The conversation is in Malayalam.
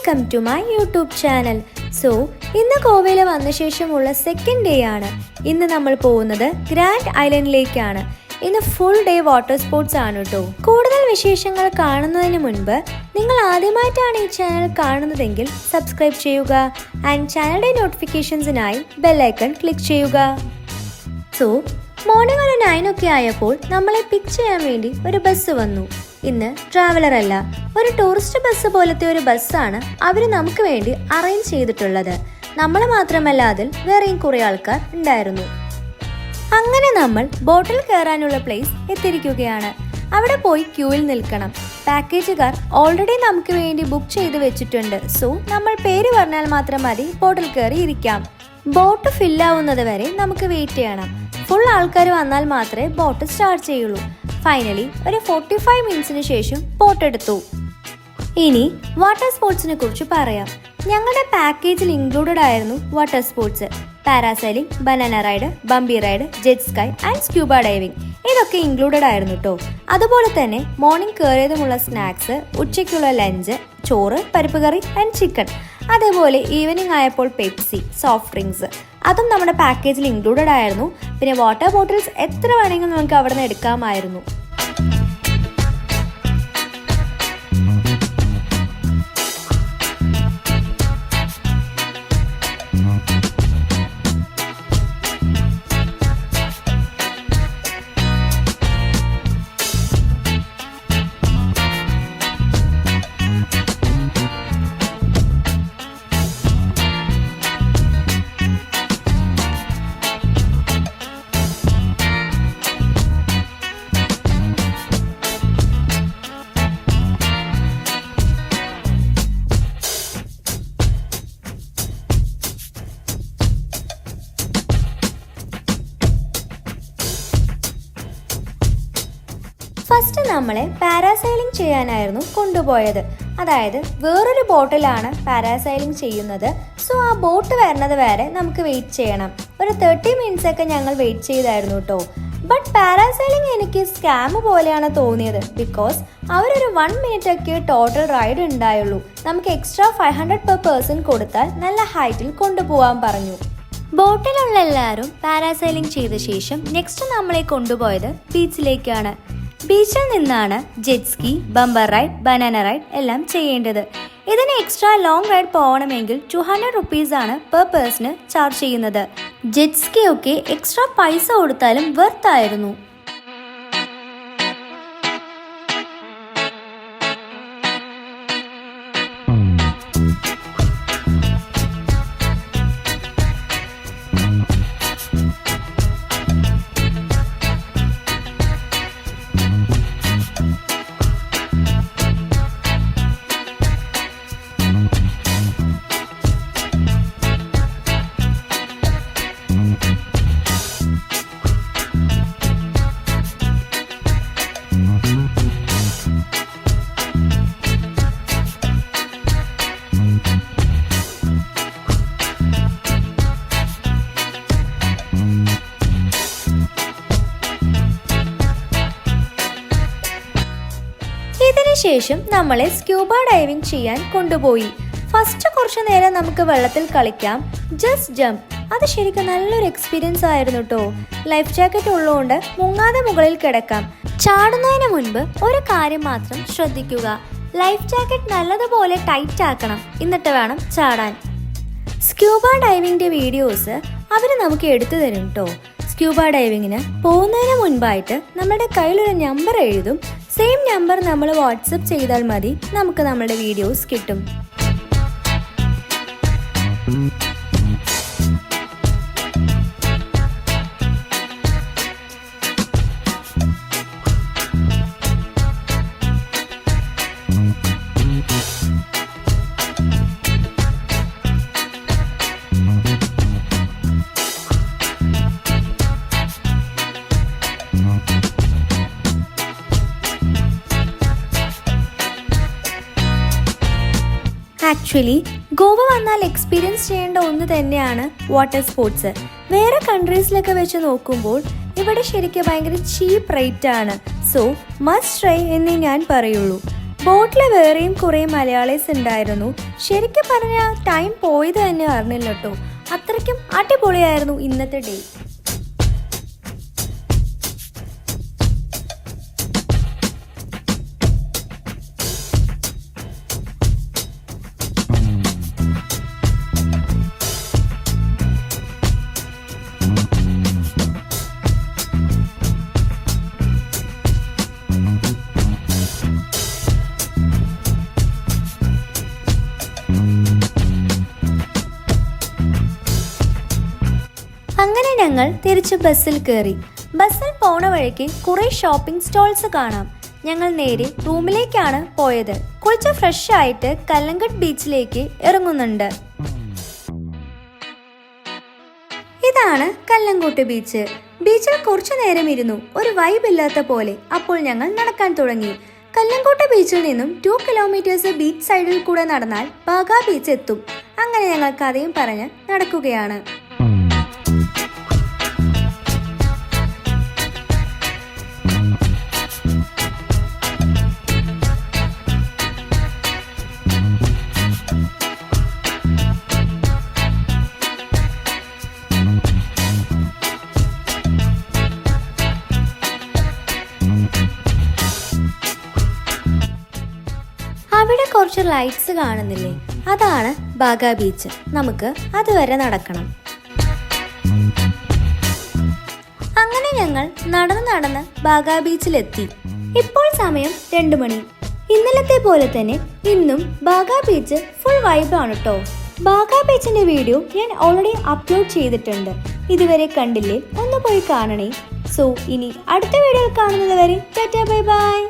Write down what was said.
Welcome to my YouTube channel. ഇന്ന് ഗോവയിൽ വന്ന ശേഷമുള്ള സെക്കൻഡ് ഡേ ആണ്. ഇന്ന് നമ്മൾ പോകുന്നത് ഗ്രാൻഡ് ഐലൻഡിലേക്കാണ്. ഇന്ന് ഫുൾ ഡേ വാട്ടർ സ്പോർട്സ് ആണ് കേട്ടോ. കൂടുതൽ വിശേഷങ്ങൾ കാണുന്നതിന് മുൻപ് നിങ്ങൾ ആദ്യമായിട്ടാണ് ഈ ചാനൽ കാണുന്നതെങ്കിൽ സബ്സ്ക്രൈബ് ചെയ്യുക ആൻഡ് ചാനലിന്റെ നോട്ടിഫിക്കേഷൻസിനായി ബെല്ലൈക്കൺ ക്ലിക്ക് ചെയ്യുക. മോർണിംഗ് ഒരു 9 ഒക്കെ ആയപ്പോൾ നമ്മളെ പിക്ക് ചെയ്യാൻ വേണ്ടി ഒരു ബസ് വന്നു. ഇന്ന് ട്രാവലർ അല്ല, ഒരു ടൂറിസ്റ്റ് ബസ് പോലത്തെ ഒരു ബസ്സാണ് അവർ നമുക്ക് വേണ്ടി അറേഞ്ച് ചെയ്തിട്ടുള്ളത്. നമ്മൾ മാത്രമല്ല, അതിൽ വേറെയും കുറെ ആൾക്കാർ ഉണ്ടായിരുന്നു. അങ്ങനെ നമ്മൾ ബോട്ടിൽ കയറാനുള്ള പ്ലേസ് എത്തിയിരിക്കുകയാണ്. അവിടെ പോയി ക്യൂവിൽ നിൽക്കണം. പാക്കേജുകാർ ഓൾറെഡി നമുക്ക് വേണ്ടി ബുക്ക് ചെയ്ത് വെച്ചിട്ടുണ്ട്. നമ്മൾ പേര് പറഞ്ഞാൽ മാത്രം മതി ബോട്ടിൽ കയറി ഇരിക്കാം. ബോട്ട് ഫില്ലാവുന്നത് വരെ നമുക്ക് വെയിറ്റ് ചെയ്യണം. ഫുൾ ആൾക്കാർ വന്നാൽ മാത്രമേ ബോട്ട് സ്റ്റാർട്ട് ചെയ്യുള്ളൂ. ഫൈനലി ഒരു 45 മിനിറ്റ്സിന് ശേഷം ബോട്ട് എടുത്തു. ഇനി വാട്ടർ സ്പോർട്സിനെ കുറിച്ച് പറയാം. ഞങ്ങളുടെ പാക്കേജിൽ ഇൻക്ലൂഡഡ് ആയിരുന്നു water sports, parasailing, banana ride, ബംബി ride, jet sky and scuba diving. ഇതൊക്കെ ഇൻക്ലൂഡഡ് ആയിരുന്നു കേട്ടോ. അതുപോലെ തന്നെ മോർണിംഗ് കയറിയതുമുള്ള സ്നാക്സ്, ഉച്ചയ്ക്കുള്ള ലഞ്ച്, ചോറ്, പരിപ്പ് കറി ആൻഡ് ചിക്കൻ. അതേപോലെ ഈവനിങ് ആയപ്പോൾ പെപ്സി, സോഫ്റ്റ് ഡ്രിങ്ക്സ്, അതും നമ്മുടെ പാക്കേജിൽ ഇൻക്ലൂഡഡ് ആയിരുന്നു. പിന്നെ വാട്ടർ ബോട്ടിൽസ് എത്ര വേണമെങ്കിലും നമുക്ക് അവിടെ നിന്ന് എടുക്കാമായിരുന്നു. ഫസ്റ്റ് നമ്മളെ പാരാസൈലിംഗ് ചെയ്യാനായിരുന്നു കൊണ്ടുപോയത്. അതായത് വേറൊരു ബോട്ടിലാണ് പാരാസൈലിംഗ് ചെയ്യുന്നത്. ആ ബോട്ട് വരുന്നത് വരെ നമുക്ക് വെയിറ്റ് ചെയ്യണം. ഒരു 30 മിനിറ്റ്സ് ഒക്കെ ഞങ്ങൾ വെയിറ്റ് ചെയ്തായിരുന്നു കേട്ടോ. ബട്ട് പാരാസൈലിംഗ് എനിക്ക് സ്കാം പോലെയാണ് തോന്നിയത്. ബിക്കോസ് അവരൊരു 1 മിനിറ്റ് ഒക്കെ ടോട്ടൽ റൈഡ് ഉണ്ടായുള്ളൂ. നമുക്ക് എക്സ്ട്രാ 500 per person കൊടുത്താൽ നല്ല ഹൈറ്റിൽ കൊണ്ടുപോകാൻ പറഞ്ഞു. ബോട്ടിലുള്ള എല്ലാവരും പാരാസൈലിംഗ് ചെയ്ത ശേഷം നെക്സ്റ്റ് നമ്മളെ കൊണ്ടുപോയത് ബീച്ചിലേക്കാണ്. ബീച്ചിൽ നിന്നാണ് jet ski, bumper ride, banana ride എല്ലാം ചെയ്യേണ്ടത്. ഇതിന് എക്സ്ട്രാ ലോങ് റൈഡ് പോകണമെങ്കിൽ 200 rupees ആണ് പെർ പേഴ്സണ് ചാർജ് ചെയ്യുന്നത്. ജെറ്റ് സ്കി ഒക്കെ എക്സ്ട്രാ പൈസ കൊടുത്താലും വെർത്ത് ആയിരുന്നു. ഇതിനുശേഷം നമ്മളെ സ്ക്യൂബ ഡൈവിംഗ് ചെയ്യാൻ കൊണ്ടുപോയി. ഫസ്റ്റ് കുറച്ചു നേരം നമുക്ക് വെള്ളത്തിൽ കളിക്കാം, ജസ്റ്റ് ജംപ്. അത് ശരിക്കും നല്ലൊരു എക്സ്പീരിയൻസ് ആയിരുന്നു കേട്ടോ. ലൈഫ് ജാക്കറ്റ് ഉള്ളതുകൊണ്ട് മുങ്ങാതെ മുകളിൽ കിടക്കാം. ചാടുന്നതിന് മുൻപ് ഒരു കാര്യം മാത്രം ശ്രദ്ധിക്കുക, ലൈഫ് ജാക്കറ്റ് നല്ലതുപോലെ ടൈറ്റ് ആക്കണം, എന്നിട്ട് വേണം ചാടാൻ. സ്ക്യൂബ ഡൈവിങ്ങിന്റെ വീഡിയോസ് അവർ നമുക്ക് എടുത്തു തരും കേട്ടോ. സ്ക്യൂബ ഡൈവിങ്ങിന് പോകുന്നതിന് മുൻപായിട്ട് നമ്മുടെ കയ്യിലൊരു നമ്പർ എഴുതും. സെയിം നമ്പർ നമ്മൾ വാട്സപ്പ് ചെയ്താൽ മതി, നമുക്ക് നമ്മുടെ വീഡിയോസ് കിട്ടും. ആക്ച്വലി ഗോവ വന്നാൽ എക്സ്പീരിയൻസ് ചെയ്യേണ്ട ഒന്ന് തന്നെയാണ് വാട്ടർ സ്പോർട്സ്. വേറെ കൺട്രീസിലൊക്കെ വെച്ച് നോക്കുമ്പോൾ ഇവിടെ ശരിക്കും ഭയങ്കര ചീപ്പ് റേറ്റ് ആണ്. സോ മസ്റ്റ് ട്രൈ എന്നേ ഞാൻ പറയുള്ളൂ. ബോട്ടിൽ വേറെയും കുറേ മലയാളീസ് ഉണ്ടായിരുന്നു. ശരിക്കും പറഞ്ഞാൽ ടൈം പോയത് തന്നെ അറിഞ്ഞില്ല കേട്ടോ. അത്രയ്ക്കും അടിപൊളിയായിരുന്നു ഇന്നത്തെ ഡേ. അങ്ങനെ ഞങ്ങൾ തിരിച്ച് ബസ്സിൽ കയറി. ബസ്സിൽ പോണ വഴിക്ക് കുറേ ഷോപ്പിംഗ് സ്റ്റോൾസ് കാണാം. ഞങ്ങൾ നേരെ റൂമിലേക്കാണ് പോയത്. കുളിച്ച് ഫ്രഷ് ആയിട്ട് കല്ലങ്കട്ട് ബീച്ചിലേക്ക് ഇറങ്ങുന്നുണ്ട്. ഇതാണ് കല്ലങ്കോട്ട് ബീച്ച്. ബീച്ചിൽ കുറച്ചു നേരം ഇരുന്നു. ഒരു വൈബ് ഇല്ലാത്ത പോലെ. അപ്പോൾ ഞങ്ങൾ നടക്കാൻ തുടങ്ങി. കല്ലങ്കോട്ട് ബീച്ചിൽ നിന്നും 2 കിലോമീറ്റേഴ്സ് ബീച്ച് സൈഡിൽ കൂടെ നടന്നാൽ ബാഗ ബീച്ച് എത്തും. അങ്ങനെ ഞങ്ങൾ കഥയും പറഞ്ഞ് നടക്കുകയാണ്. അവിടെ കുറച്ച് ലൈറ്റ്സ് കാണുന്നില്ലേ? അതാണ് ബാഗ ബീച്ച്. നമുക്ക് അതുവരെ നടക്കണം. അങ്ങനെ ഞങ്ങൾ നടന്ന് ബാഗ ബീച്ചിലെത്തി. ഇപ്പോൾ സമയം 2 മണി. ഇന്നലത്തെ പോലെ തന്നെ ഇന്നും ബാഗ ബീച്ച് ഫുൾ വൈബാണ് കേട്ടോ. ബാഗ ബീച്ചിന്റെ വീഡിയോ ഞാൻ ഓൾറെഡി അപ്ലോഡ് ചെയ്തിട്ടുണ്ട്. ഇതുവരെ കണ്ടില്ലേ? ഒന്ന് പോയി കാണണേ. സോ ഇനി അടുത്ത വീഡിയോയിൽ കാണുന്നത് വരെ ടാറ്റാ ബൈ ബൈ.